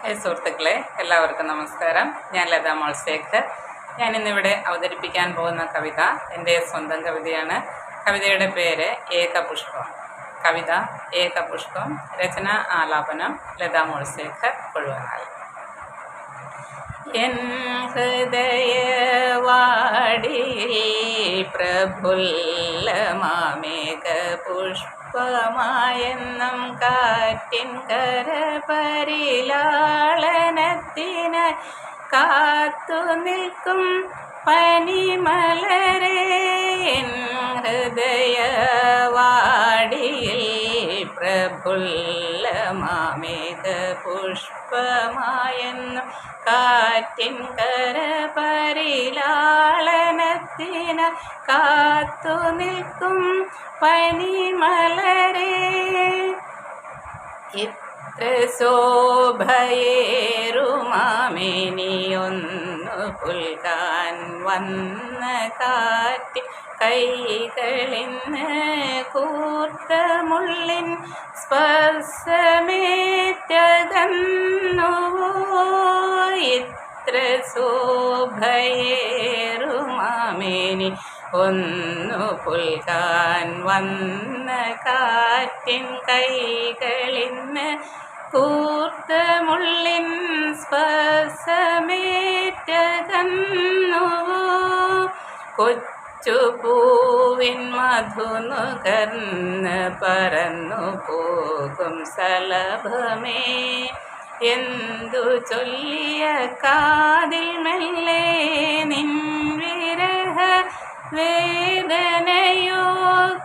സുഹൃത്തുക്കളെ, എല്ലാവർക്കും നമസ്കാരം. ഞാൻ ലതാ മോൾശേഖർ. ഞാനിന്നിവിടെ അവതരിപ്പിക്കാൻ പോകുന്ന കവിത എൻ്റെ സ്വന്തം കവിതയാണ്. കവിതയുടെ പേര് ഏകപുഷ്പം. കവിത ഏകപുഷ്പം. രചന ആലാപനം ലതാ മോൾശേഖർ, കൊഴുവനാൽ. എൻ ഹൃദയവാടിയിൽ പ്രഫുല്ലമാമേഘപുഷ്പമായെന്നും കാറ്റിൻ കരപരിലാളനത്തിനായി കാത്തു നിൽക്കും പനിമലരേ. എൻ ഹൃദയവാടിയിൽ പ്രഫുല്ലമാമേഘപുഷ്പമായെന്നും കാറ്റിൻ കരപരിലാളനത്തിന് കാത്തു നിൽക്കും പനിമലരേ. ഇത്ര ശോഭയേറുമാമിനിയൊന്നു പുൽകാൻ വന്ന കാറ്റ് കൈകളിന്ന് കൂർത്ത മുള്ളിൻ സ്പർശമേറ്റകന്നുവോ. ഇത്ര ശോഭയേറുമാമിനി ഒന്നു പുൽകാൻ വന്ന കാറ്റിൻ കൈകളിന്ന് കൂർത്ത മുള്ളിൻ സ്പർശമേറ്റകന്നുവോ. കൊച്ചുപൂവിൻ മധുനുകർന്ന് പറന്നു പോകും സലഭമേ, എന്തു ചൊല്ലിയ കാതിൽ മെല്ലെ നിൻ വിരഹ വേദനയോ.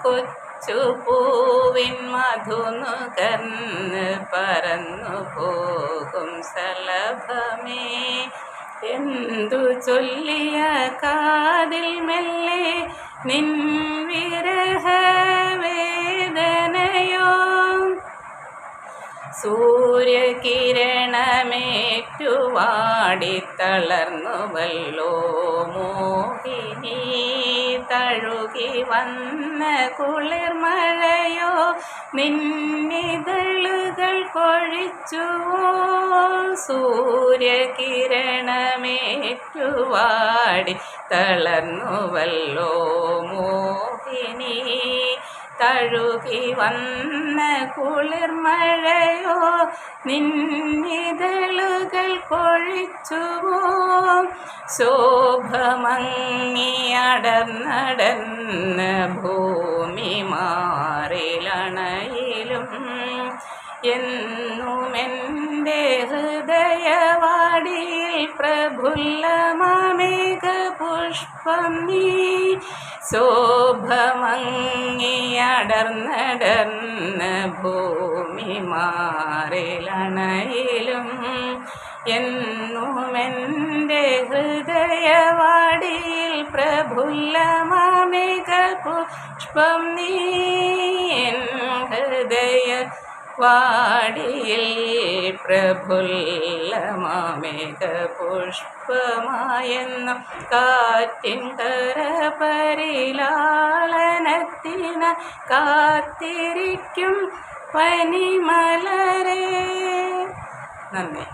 കൊച്ചുപൂവിൻ മധുനുകർന്ന് പറന്നു പോകും സലഭമേ, എന്തു ചൊല്ലിയ കാതിൽ മെല്ലെ നിൻ വിരഹ വേദനയോ. സൂര്യകിരണമേറ്റുവാടിത്തളർന്നുവല്ലോ മോഹിനി, തഴുകി വന്ന കുളിർമഴയോ നിന്നിതളുകൾ കൊഴിച്ചുവോ. സൂര്യകിരണമേറ്റുവാടി തളർന്നുവല്ലോ മോഹിനി, തഴുകി വന്ന കുളിർമഴയോ നിന്നിതളുകൾ കൊഴിച്ചുവോ. ശോഭമങ്ങിയടർന്നടർന്ന ഭൂമി മാറിലണയിലും എന്നുമെൻ്റെ ഹൃദയവാടിയിൽ പ്രഫുല്ലമാമേഘപുഷ്പം നീ. ശോഭമങ്ങിയടർന്നടർന്ന ഭൂമി മാറിലണയിലും എന്നുമെൻ്റെ ഹൃദയവാടിയിൽ പ്രഫുല്ലമാമേഘപുഷ്പം നീ. എൻ ഹൃദയവാടിയിൽ പ്രഫുല്ലമാമേഘപുഷ്പമായെന്നും കാറ്റിൻ കരപരിലാളനത്തിന് കാത്തിരിക്കും പനിമലരേ. നന്ദി.